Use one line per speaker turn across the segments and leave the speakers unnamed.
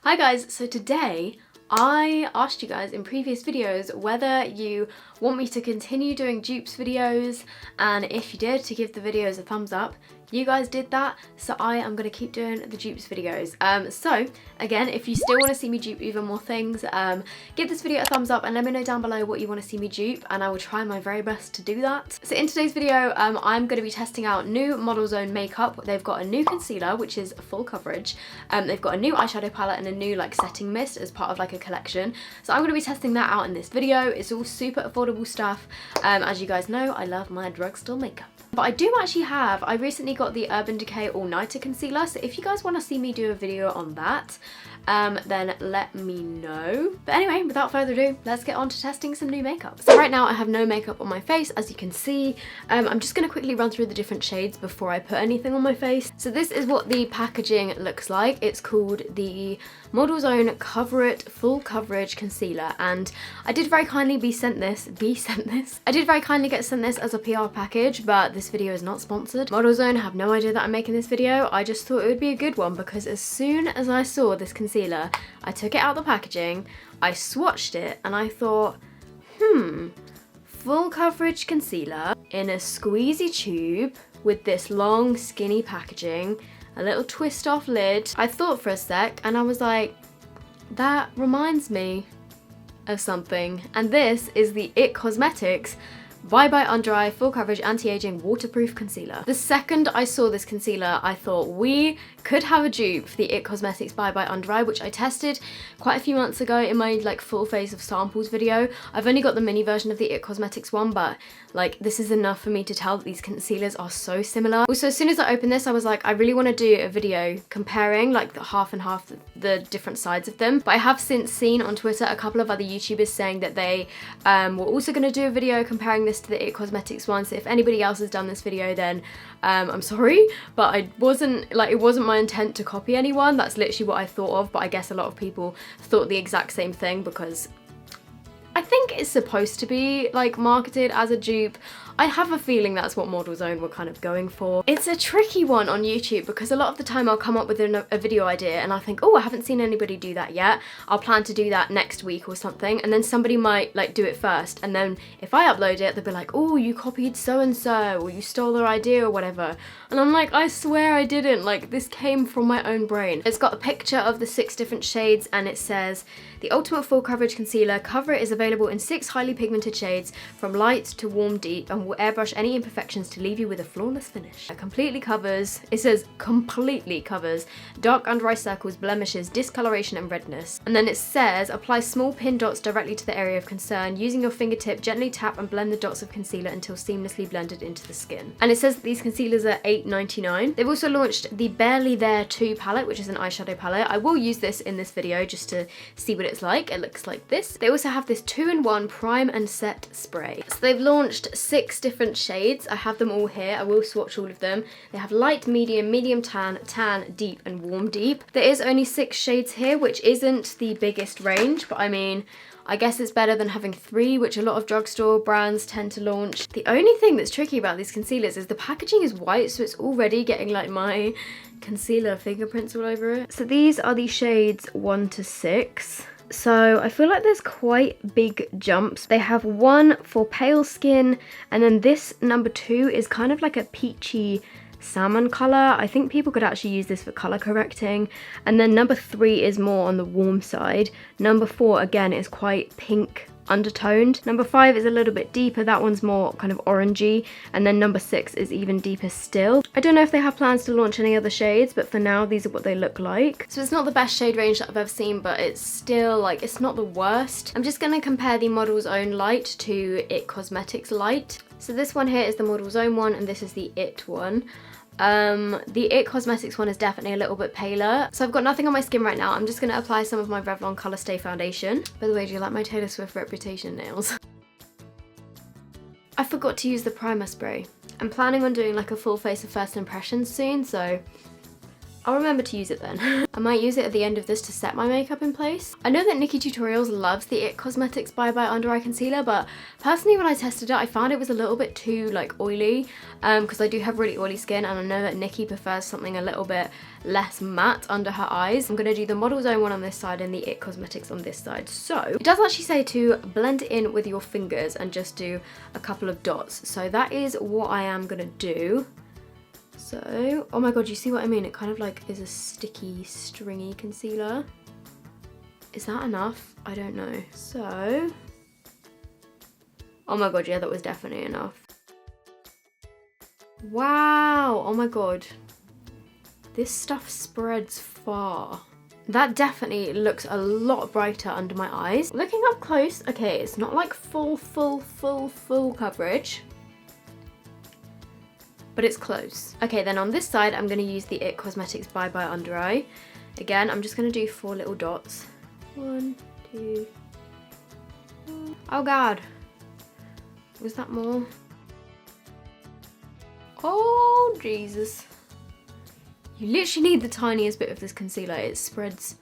Hi guys, so today I asked you guys in previous videos whether you want me to continue doing dupes videos, and if you did, to give the videos a thumbs up. You guys did that, so I am going to keep doing the dupes videos. So again, if you still want to see me dupe even more things, give this video a thumbs up and let me know down below what you want to see me dupe, and I will try my very best to do that. So in today's video, I'm going to be testing out new Model Zone makeup. They've got a new concealer, which is full coverage. They've got a new eyeshadow palette and a new like setting mist as part of like a collection. So I'm going to be testing that out in this video. It's all super affordable stuff. As you guys know, I love my drugstore makeup. But I do actually have, I recently got the Urban Decay All Nighter Concealer, so if you guys want to see me do a video on that, then let me know. But anyway, without further ado, let's get on to testing some new makeup. So right now I have no makeup on my face, as you can see. I'm just going to quickly run through the different shades before I put anything on my face. So this is what the packaging looks like. It's called the Model Zone Cover It Full Coverage Concealer, and I did very kindly be sent this. I did very kindly get sent this as a PR package, but this video is not sponsored. Model Zone have no idea that I'm making this video. I just thought it would be a good one because as soon as I saw this concealer, I took it out of the packaging, I swatched it, and I thought, full coverage concealer in a squeezy tube with this long skinny packaging, a little twist off lid. I thought for a sec and I was like, that reminds me of something. And this is the IT Cosmetics Bye Bye Undereye Full Coverage Anti-Aging Waterproof Concealer. The second I saw this concealer, I thought we could have a dupe for the IT Cosmetics Bye Bye Undereye, which I tested quite a few months ago in my like full face of samples video. I've only got the mini version of the IT Cosmetics one, but like this is enough for me to tell that these concealers are so similar. Also, as soon as I opened this, I was like, I really want to do a video comparing like the half and half, the different sides of them. But I have since seen on Twitter a couple of other YouTubers saying that they were also going to do a video comparing this to the IT Cosmetics one. So if anybody else has done this video, then I'm sorry, but it wasn't my intent to copy anyone. That's literally what I thought of, but I guess a lot of people thought the exact same thing because I think it's supposed to be like marketed as a dupe. I have a feeling that's what Model Zone were kind of going for. It's a tricky one on YouTube because a lot of the time I'll come up with a video idea and I think, oh, I haven't seen anybody do that yet. I'll plan to do that next week or something, and then somebody might like do it first, and then if I upload it, they'll be like, oh, you copied so-and-so, or you stole their idea or whatever. And I'm like, I swear I didn't. Like, this came from my own brain. It's got a picture of the 6 different shades and it says, the ultimate full coverage concealer. Cover It is available in 6 highly pigmented shades from light to warm deep and will airbrush any imperfections to leave you with a flawless finish. It completely covers, it says completely covers, dark under eye circles, blemishes, discoloration and redness. And then it says, apply small pin dots directly to the area of concern. Using your fingertip, gently tap and blend the dots of concealer until seamlessly blended into the skin. And it says that these concealers are $8.99. They've also launched the Barely There 2 palette, which is an eyeshadow palette. I will use this in this video just to see what it's like. It looks like this. They also have this 2-in-1 prime and set spray. So they've launched 6 different shades. I have them all here. I will swatch all of them. They have light, medium, medium tan, tan, deep and warm deep. There is only 6 shades here, which isn't the biggest range, but I mean, I guess it's better than having 3, which a lot of drugstore brands tend to launch. The only thing that's tricky about these concealers is the packaging is white, so it's already getting like my concealer fingerprints all over it. So these are the shades 1 to 6. So I feel like there's quite big jumps. They have one for pale skin, and then this number 2 is kind of like a peachy salmon color. I think people could actually use this for color correcting. And then number 3 is more on the warm side. Number 4 again is quite pink undertoned. Number 5 is a little bit deeper. That one's more kind of orangey. And then number 6 is even deeper still. I don't know if they have plans to launch any other shades, but for now these are what they look like. So it's not the best shade range that I've ever seen, but it's still like, it's not the worst. I'm just going to compare the Model's Own Light to IT Cosmetics Light. So this one here is the Model's Own one and this is the IT one. The IT Cosmetics one is definitely a little bit paler. So I've got nothing on my skin right now. I'm just going to apply some of my Revlon Colour Stay Foundation. By the way, do you like my Taylor Swift Reputation nails? I forgot to use the primer spray. I'm planning on doing like a full face of first impressions soon, so I'll remember to use it then. I might use it at the end of this to set my makeup in place. I know that Nikki Tutorials loves the IT Cosmetics Bye Bye Under Eye Concealer, but personally when I tested it, I found it was a little bit too like oily because I do have really oily skin, and I know that Nikki prefers something a little bit less matte under her eyes. I'm gonna do the Model Zone one on this side and the IT Cosmetics on this side. So it does actually say to blend it in with your fingers and just do a couple of dots. So that is what I am gonna do. So, oh my god, you see what I mean? It kind of like is a sticky, stringy concealer. Is that enough? I don't know. So, oh my god, yeah, that was definitely enough. Wow, oh my god. This stuff spreads far. That definitely looks a lot brighter under my eyes. Looking up close, okay, it's not like full coverage, but it's close. Okay, then on this side, I'm gonna use the IT Cosmetics Bye Bye Under Eye. Again, I'm just gonna do 4 little dots. 1, 2, 4. Oh god. Was that more? Oh, Jesus. You literally need the tiniest bit of this concealer. It spreads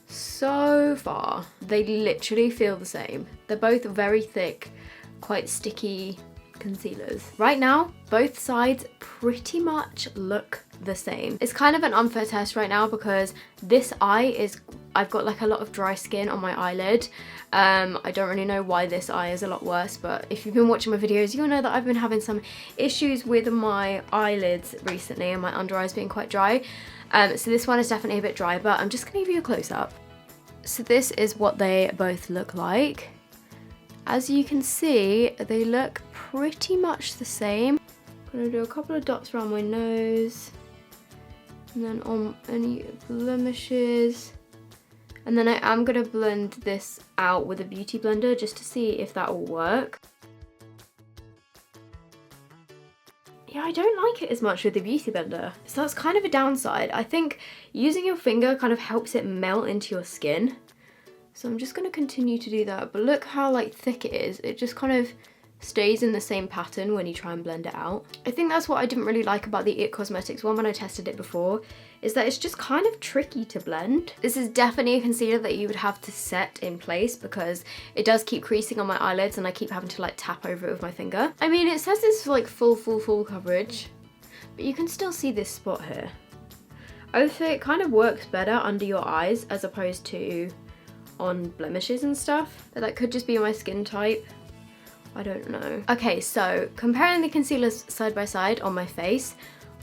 so far. They literally feel the same. They're both very thick, quite sticky concealers. Right now, both sides pretty much look the same. It's kind of an unfair test right now because this eye is, I've got like a lot of dry skin on my eyelid. I don't really know why this eye is a lot worse, but if you've been watching my videos, you'll know that I've been having some issues with my eyelids recently and my under eyes being quite dry. So this one is definitely a bit dry, but I'm just gonna give you a close-up. So this is what they both look like. As you can see, they look pretty much the same. I'm gonna do a couple of dots around my nose, and then on any blemishes. And then I am gonna blend this out with a beauty blender just to see if that will work. Yeah, I don't like it as much with the beauty blender. So that's kind of a downside. I think using your finger kind of helps it melt into your skin. So I'm just gonna continue to do that, but look how like thick it is. It just kind of stays in the same pattern when you try and blend it out. I think that's what I didn't really like about the IT Cosmetics one when I tested it before, is that it's just kind of tricky to blend. This is definitely a concealer that you would have to set in place because it does keep creasing on my eyelids and I keep having to like tap over it with my finger. I mean, it says it's like full coverage, but you can still see this spot here. I would say it kind of works better under your eyes as opposed to on blemishes and stuff, but that could just be my skin type. I don't know. Okay, so comparing the concealers side by side on my face,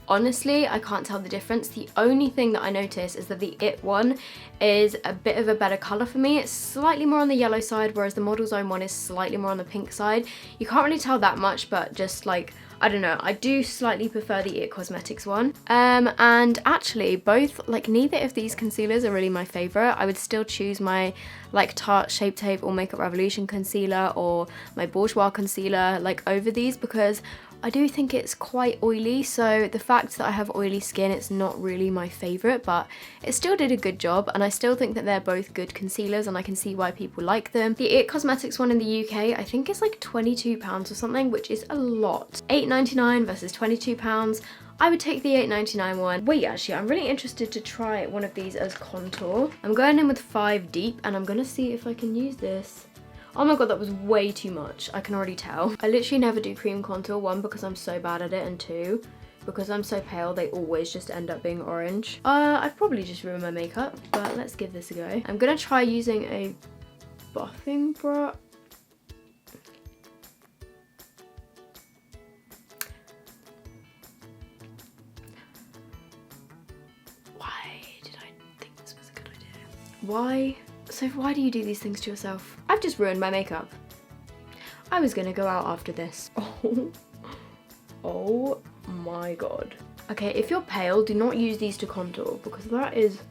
honestly, I can't tell the difference. The only thing that I notice is that the IT one is a bit of a better colour for me. It's slightly more on the yellow side, whereas the Model Zone one is slightly more on the pink side. You can't really tell that much, but just like, I don't know, I do slightly prefer the IT Cosmetics one. And actually both, like neither of these concealers are really my favourite. I would still choose my like Tarte Shape Tape or Makeup Revolution concealer or my Bourjois concealer like over these because I do think it's quite oily, so the fact that I have oily skin, it's not really my favourite, but it still did a good job, and I still think that they're both good concealers, and I can see why people like them. The IT Cosmetics one in the UK, I think it's like £22 or something, which is a lot. £8.99 versus £22. I would take the £8.99 one. Wait, actually, I'm really interested to try one of these as contour. I'm going in with 5 Deep, and I'm gonna see if I can use this. Oh my god, that was way too much. I can already tell. I literally never do cream contour, 1, because I'm so bad at it, and 2, because I'm so pale, they always just end up being orange. I've probably just ruined my makeup, but let's give this a go. I'm gonna try using a buffing brush. Why did I think this was a good idea? Why? So why do you do these things to yourself? I've just ruined my makeup. I was gonna go out after this. Oh my god. Okay, if you're pale, do not use these to contour because that is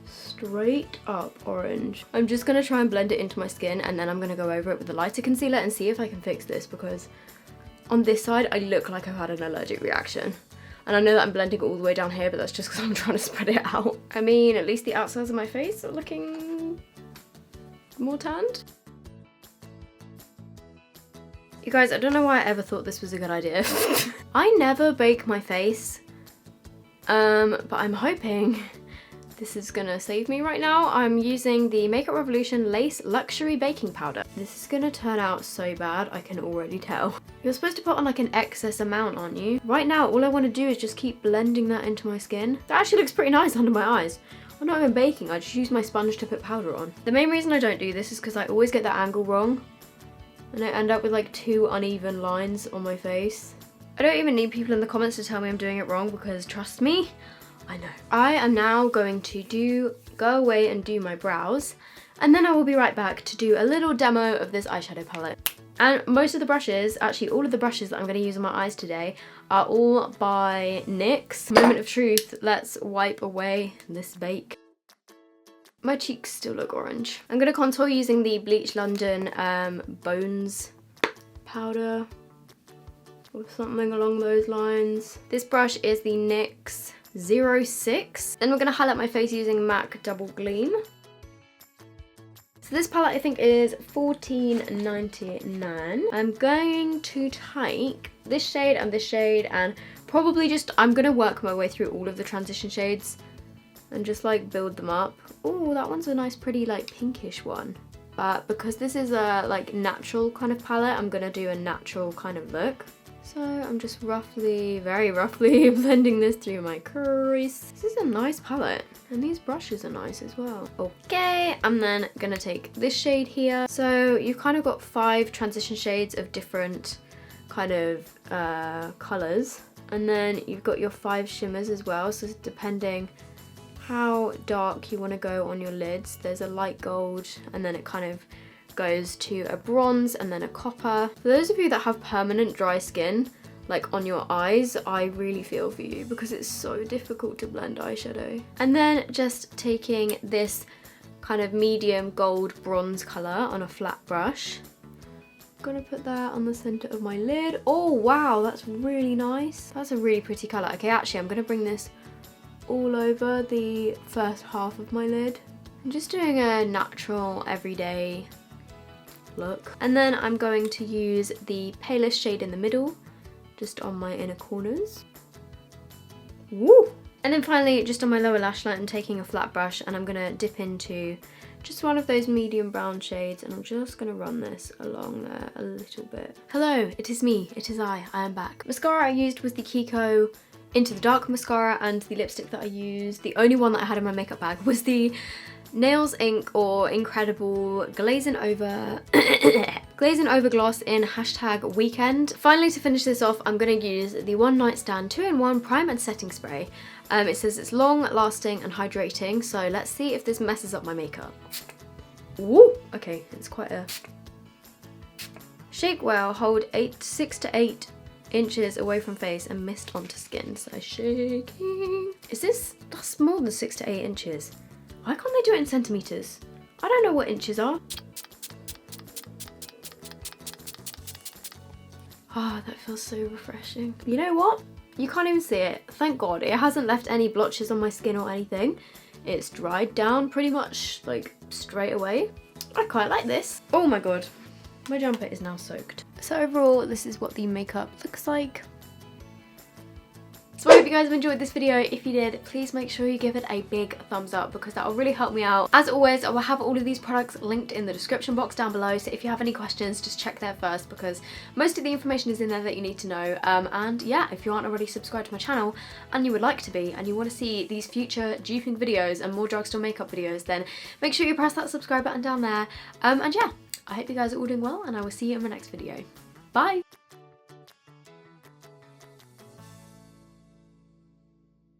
straight up orange. I'm just gonna try and blend it into my skin and then I'm gonna go over it with a lighter concealer and see if I can fix this because on this side, I look like I've had an allergic reaction. And I know that I'm blending all the way down here, but that's just because I'm trying to spread it out. I mean, at least the outsides of my face are looking more tanned. You guys, I don't know why I ever thought this was a good idea. I never bake my face But I'm hoping this is gonna save me right now. I'm using the Makeup Revolution Lace Luxury Baking Powder. This is gonna turn out so bad, I can already tell. You're supposed to put on like an excess amount, aren't you? Right now, all I wanna do is just keep blending that into my skin. That actually looks pretty nice under my eyes. I'm not even baking, I just use my sponge to put powder on. The main reason I don't do this is because I always get the angle wrong. And I end up with like 2 uneven lines on my face. I don't even need people in the comments to tell me I'm doing it wrong because trust me, I know. I am now going to go away and do my brows, and then I will be right back to do a little demo of this eyeshadow palette. And most of the brushes, actually all of the brushes that I'm going to use on my eyes today are all by NYX. Moment of truth, let's wipe away this bake. My cheeks still look orange. I'm going to contour using the Bleach London Bones powder or something along those lines. This brush is the NYX 06. Then we're going to highlight my face using MAC Double Gleam. So this palette I think is $14.99. I'm going to take this shade and probably just, I'm going to work my way through all of the transition shades and just like build them up. Oh, that one's a nice pretty like pinkish one. But because this is a like natural kind of palette, I'm going to do a natural kind of look. So I'm just very roughly blending this through my crease. This is a nice palette, and these brushes are nice as well. Okay, I'm then gonna take this shade here. So you've kind of got 5 transition shades of different kind of colors, and then you've got your 5 shimmers as well. So depending how dark you want to go on your lids, there's a light gold, and then it kind of goes to a bronze and then a copper. For those of you that have permanent dry skin, like on your eyes, I really feel for you because it's so difficult to blend eyeshadow. And then just taking this kind of medium gold bronze color on a flat brush. I'm gonna put that on the center of my lid. Oh wow, that's really nice. That's a really pretty color. Okay, actually I'm gonna bring this all over the first half of my lid. I'm just doing a natural everyday look. And then I'm going to use the palest shade in the middle, just on my inner corners. Woo! And then finally, just on my lower lash line, I'm taking a flat brush and I'm gonna dip into just one of those medium brown shades, and I'm just gonna run this along there a little bit. Hello, it is me, it is I am back. Mascara I used was the Kiko Into the Dark mascara, and the lipstick that I used, the only one that I had in my makeup bag, was the Nails Inc or Incredible Glazing Over Gloss in #weekend. Finally, to finish this off, I'm going to use the One Night Stand 2-in-1 Prime and Setting Spray. It says it's long lasting and hydrating, so let's see if this messes up my makeup. Woo! Okay, it's quite a... Shake well, hold 6 to 8 inches away from face and mist onto skin. So shaking. That's more than 6 to 8 inches. Why can't they do it in centimeters? I don't know what inches are. Ah, that feels so refreshing. You know what? You can't even see it. Thank God. It hasn't left any blotches on my skin or anything. It's dried down pretty much like straight away. I quite like this. Oh my God. My jumper is now soaked. So overall, this is what the makeup looks like. So I hope you guys have enjoyed this video. If you did, please make sure you give it a big thumbs up because that will really help me out. As always, I will have all of these products linked in the description box down below, so if you have any questions, just check there first because most of the information is in there that you need to know. And yeah, if you aren't already subscribed to my channel and you would like to be, and you want to see these future duping videos and more drugstore makeup videos, then make sure you press that subscribe button down there. And yeah, I hope you guys are all doing well, and I will see you in my next video. Bye!